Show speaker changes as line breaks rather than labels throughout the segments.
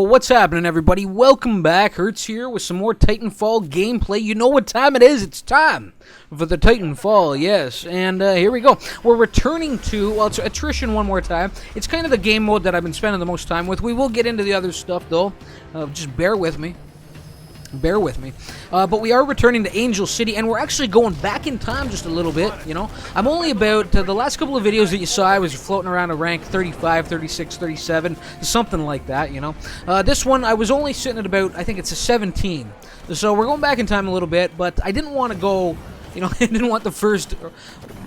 what's happening, everybody? Welcome back. Hertz here with some more Titanfall gameplay. You know what time it is. It's time for the Titanfall, yes. And here we go. We're returning to, well, it's Attrition one more time. It's kind of the game mode that I've been spending the most time with. We will get into the other stuff, though. Just bear with me. Bear with me. But we are returning to Angel City, and we're actually going back in time just a little bit, you know. I'm only about, the last couple of videos that you saw, I was floating around a rank 35, 36, 37, something like that, you know. This one, I was only sitting at about, I think it's a 17. So we're going back in time a little bit, but I didn't want to go, you know, I didn't want the first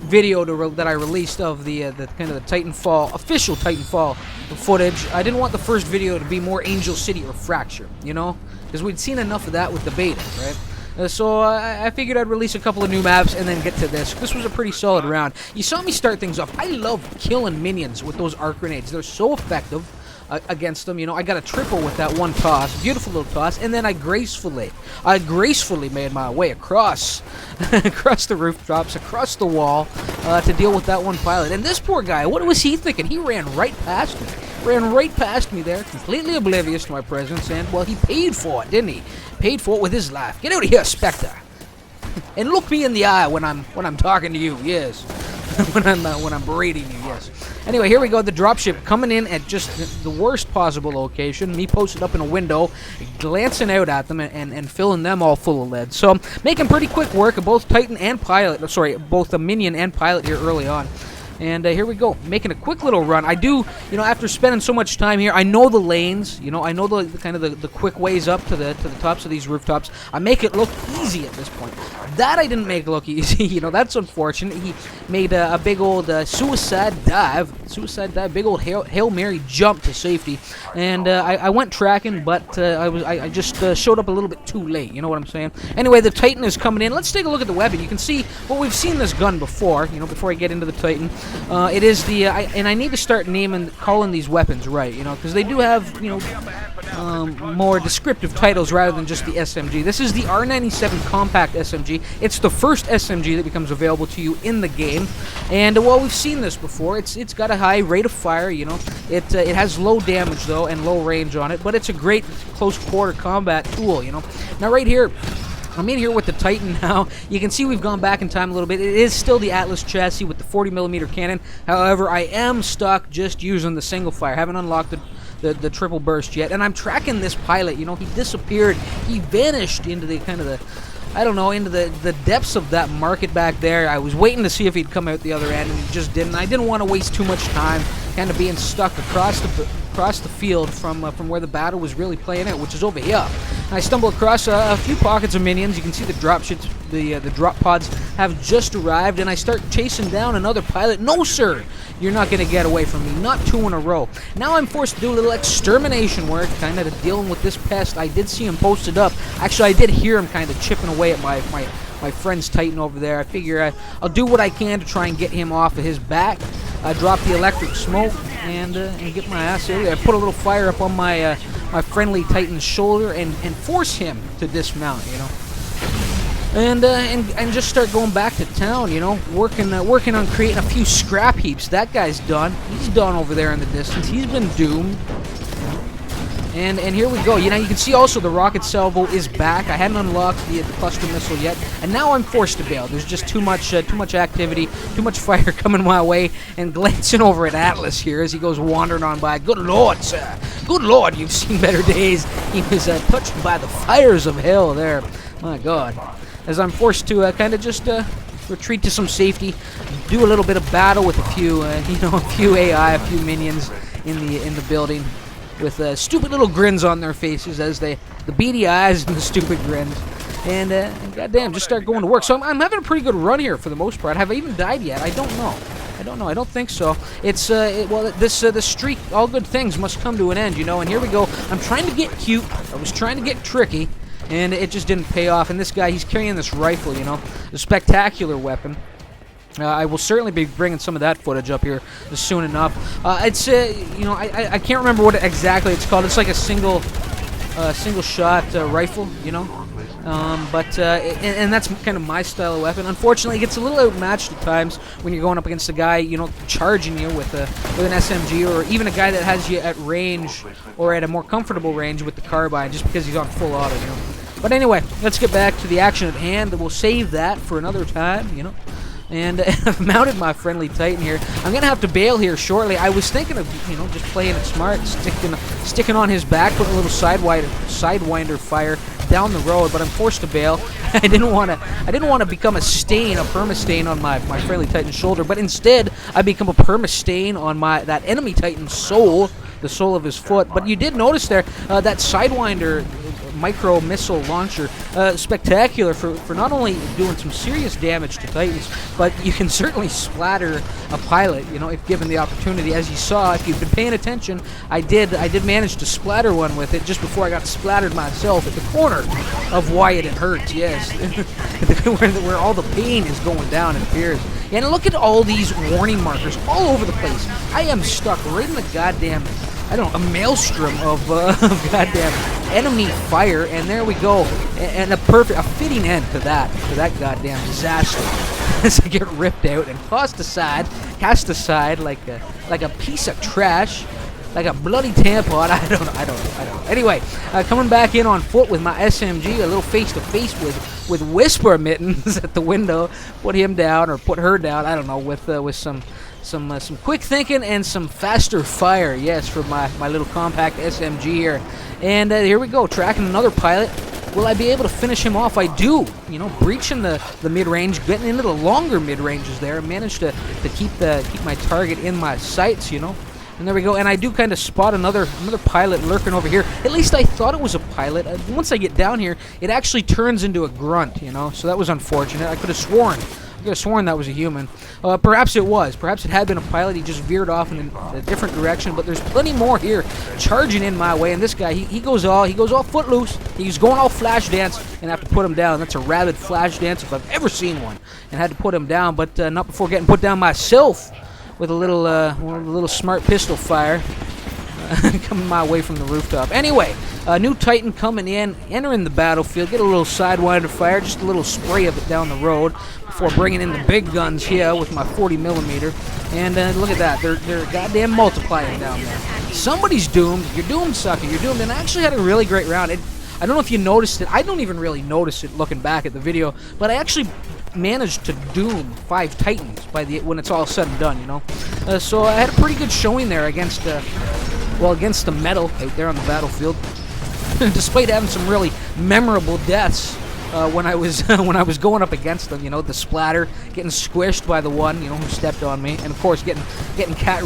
video that I released of the kind of the Titanfall, official Titanfall footage. I didn't want the first video to be more Angel City or Fracture, you know, because we'd seen enough of that with the beta, right? So I figured I'd release a couple of new maps and then get to this. This was a pretty solid round. You saw me start things off. I love killing minions with those arc grenades. They're so effective against them. You know, I got a triple with that one toss, beautiful little toss, and then I gracefully made my way across the rooftops, across the wall, to deal with that one pilot. And this poor guy, what was he thinking? He ran right past me there, completely oblivious to my presence, and, well, he paid for it, didn't he? Paid for it with his life. Get out of here, Spectre! And look me in the eye when I'm talking to you, yes. when I'm berating you, yes. Anyway, here we go. The dropship coming in at just the worst possible location. Me posted up in a window, glancing out at them and filling them all full of lead. So making pretty quick work of both Titan and pilot. Sorry, both the minion and pilot here early on. And here we go, making a quick little run. I do, you know, after spending so much time here, I know the lanes. You know, I know the kind of the quick ways up to the tops of these rooftops. I make it look easy at this point. That I didn't make look easy. You know, that's unfortunate. He made a big old suicide dive, big old Hail Mary jump to safety, and I went tracking, but I just showed up a little bit too late. You know what I'm saying? Anyway, the Titan is coming in. Let's take a look at the weapon. You can see, well, we've seen this gun before. You know, before I get into the Titan. It is the, and I need to start calling these weapons right, you know, because they do have, you know, more descriptive titles rather than just the SMG. This is the R97 Compact SMG. It's the first SMG that becomes available to you in the game, and well, we've seen this before. It's got a high rate of fire, you know. It has low damage though and low range on it, but it's a great close quarter combat tool, you know. Now right here, I'm in here with the Titan now. You can see we've gone back in time a little bit. It is still the Atlas chassis with the 40mm cannon. However, I am stuck just using the single fire. Haven't unlocked the triple burst yet. And I'm tracking this pilot. You know, he disappeared. He vanished into the kind of the, I don't know, into the depths of that market back there. I was waiting to see if he'd come out the other end, and he just didn't. I didn't want to waste too much time kind of being stuck across the field from where the battle was really playing out, which is over here. And I stumbled across a few pockets of minions. You can see the drop ships, the drop pods have just arrived, and I start chasing down another pilot. No, sir! You're not going to get away from me. Not two in a row. Now I'm forced to do a little extermination work, kind of dealing with this pest. I did see him posted up. Actually, I did hear him kind of chipping away at my friend's Titan over there. I figure I'll do what I can to try and get him off of his back. I drop the electric smoke and get my ass out of there. I put a little fire up on my friendly Titan's shoulder and force him to dismount, you know. And just start going back to town, you know, working on creating a few scrap heaps. That guy's done. He's done over there in the distance. He's been doomed. And here we go. You know, you can see also the rocket salvo is back. I hadn't unlocked the cluster missile yet, and now I'm forced to bail. There's just too much activity, too much fire coming my way, and glancing over at Atlas here as he goes wandering on by. Good Lord, sir. Good Lord, you've seen better days. He was touched by the fires of hell there. My God. As I'm forced to kind of just retreat to some safety, do a little bit of battle with a few, you know, a few AI, a few minions in the building, with stupid little grins on their faces as the beady eyes and the stupid grins, and goddamn, just start going to work. So I'm having a pretty good run here for the most part. Have I even died yet? I don't know. I don't think so. It's well, this streak, all good things must come to an end, you know. And here we go. I'm trying to get cute. I was trying to get tricky, and it just didn't pay off. And this guy, he's carrying this rifle, you know, a spectacular weapon. I will certainly be bringing some of that footage up here soon enough. It's you know, I can't remember what exactly it's called. It's like a single shot rifle, you know. And that's kind of my style of weapon. Unfortunately, it gets a little outmatched at times when you're going up against a guy, you know, charging you with an SMG, or even a guy that has you at range or at a more comfortable range with the carbine, just because he's on full auto, you know. But anyway, let's get back to the action at hand. We'll save that for another time, you know. And I've mounted my friendly Titan here. I'm gonna have to bail here shortly. I was thinking of, you know, just playing it smart, sticking on his back, putting a little sidewinder fire down the road, but I'm forced to bail. I didn't want to become a stain, a perma-stain on my friendly Titan's shoulder, but instead I become a perma-stain on that enemy Titan's soul, the sole of his foot. But you did notice there that sidewinder micro missile launcher, spectacular for not only doing some serious damage to Titans, but you can certainly splatter a pilot, you know, if given the opportunity. As you saw, if you've been paying attention, I did manage to splatter one with it just before I got splattered myself at the corner of Wyatt and Hurt. Yes, where all the pain is going down, it appears. And look at all these warning markers all over the place. I am stuck right in the goddamn, I don't know, a maelstrom of goddamn enemy fire, and there we go, and a fitting end to that goddamn disaster as I get ripped out and cast aside like a piece of trash, like a bloody tampon. I don't know. Anyway, coming back in on foot with my SMG, a little face-to-face with Whisper Mittens at the window, put him down or put her down. I don't know, with some quick thinking and some faster fire. Yes, for my little compact SMG here. And here we go, tracking another pilot. Will I be able to finish him off? I do. You know, breaching the mid-range, getting into the longer mid-ranges there. Managed to keep my target in my sights, you know. And there we go. And I do kind of spot another pilot lurking over here. At least I thought it was a pilot. Once I get down here, it actually turns into a grunt, you know. So that was unfortunate. I could have sworn that was a human. Perhaps it was. Perhaps it had been a pilot. He just veered off in a different direction. But there's plenty more here charging in my way. And this guy, he goes all footloose. He's going all flash dance, and I have to put him down. That's a rabid flash dance if I've ever seen one. And had to put him down, but not before getting put down myself with a little smart pistol fire coming my way from the rooftop. Anyway, a new Titan coming in, entering the battlefield. Get a little sidewinder fire, just a little spray of it down the road before bringing in the big guns here with my 40mm. And look at that, they're goddamn multiplying down there. Somebody's doomed. You're doomed, sucker. You're doomed. And I actually had a really great round. I don't know if you noticed it. I don't even really notice it looking back at the video, but I actually managed to doom 5 Titans when it's all said and done, you know. So I had a pretty good showing there against the metal out there on the battlefield, despite having some really memorable deaths when I was going up against them. You know, the splatter, getting squished by the one, you know, who stepped on me, and of course getting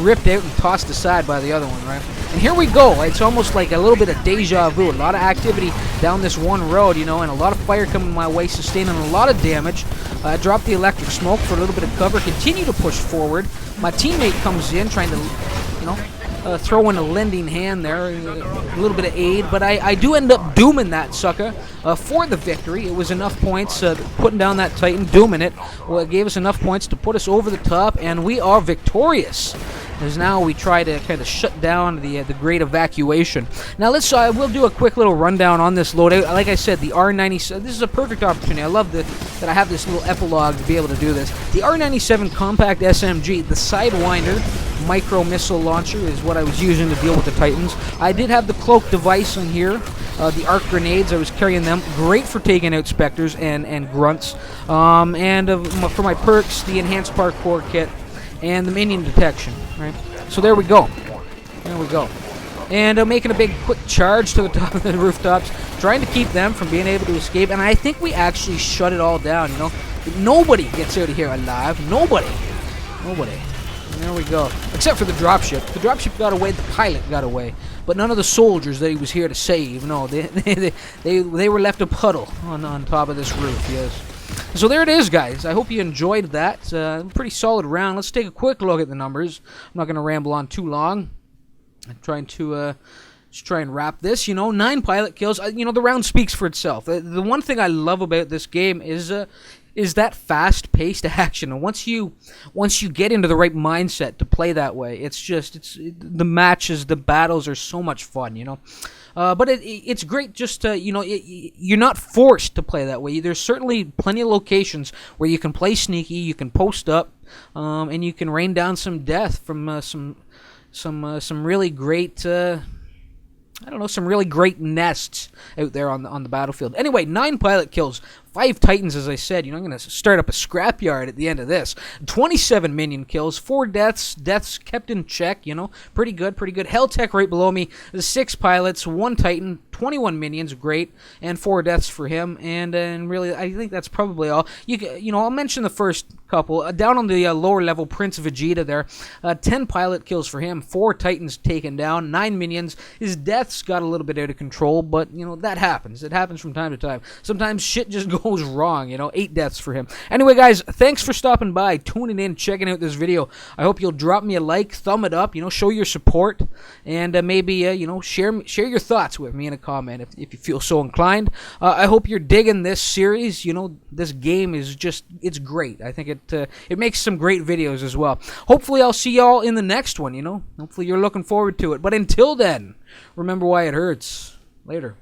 ripped out and tossed aside by the other one, right? And here we go. It's almost like a little bit of deja vu. A lot of activity down this one road, you know, and a lot of fire coming my way, sustaining a lot of damage. I dropped the electric smoke for a little bit of cover, continue to push forward. My teammate comes in trying to, you know, throw in a lending hand there, a little bit of aid, but I do end up dooming that sucker for the victory. It was enough points, putting down that Titan, dooming it. Well, it gave us enough points to put us over the top, and we are victorious. As now we try to kind of shut down the great evacuation. Now let's we'll do a quick little rundown on this loadout. Like I said, the R97. This is a perfect opportunity. I love that I have this little epilogue to be able to do this. The R97 compact SMG, the Sidewinder micro missile launcher is what I was using to deal with the Titans. I did have the cloak device in here. The arc grenades, I was carrying them. Great for taking out specters and grunts. For my perks, the enhanced parkour kit and the minion detection, right? So there we go. There we go. And making a big quick charge to the top of the rooftops, trying to keep them from being able to escape. And I think we actually shut it all down, you know. Nobody gets out of here alive. Nobody. And there we go. Except for the dropship. The dropship got away, the pilot got away. But none of the soldiers that he was here to save. No, they were left a puddle on top of this roof, yes. So there it is, guys. I hope you enjoyed that. Pretty solid round. Let's take a quick look at the numbers. I'm not going to ramble on too long. I'm trying to just try and wrap this. You know, 9 pilot kills. You know, the round speaks for itself. The one thing I love about this game is that fast-paced action. And once you get into the right mindset to play that way, the matches, the battles are so much fun, you know. But it's great just to, you know, you're not forced to play that way. There's certainly plenty of locations where you can play sneaky, you can post up, and you can rain down some death from some really great. I don't know, some really great nests out there on the battlefield. Anyway, 9 pilot kills, 5 Titans, as I said. You know, I'm going to start up a scrapyard at the end of this. 27 minion kills, 4 deaths kept in check, you know. Pretty good, pretty good. Helltech right below me, 6 pilots, 1 Titan, 21 minions, great, and 4 deaths for him. And really, I think that's probably all. You know, I'll mention the first couple. Down on the lower level, Prince Vegeta there, 10 pilot kills for him, 4 Titans taken down, 9 minions. His deaths got a little bit out of control, but, you know, that happens. It happens from time to time. Sometimes shit just goes wrong, you know. 8 deaths for him. Anyway, guys, thanks for stopping by, tuning in, checking out this video. I hope you'll drop me a like, thumb it up, you know, show your support, and maybe, you know, share your thoughts with me in a comment if you feel so inclined. I hope you're digging this series. You know, this game is just, it's great. I think it makes some great videos as well. Hopefully I'll see y'all in the next one, you know. Hopefully you're looking forward to it. But until then, remember why it hurts. Later.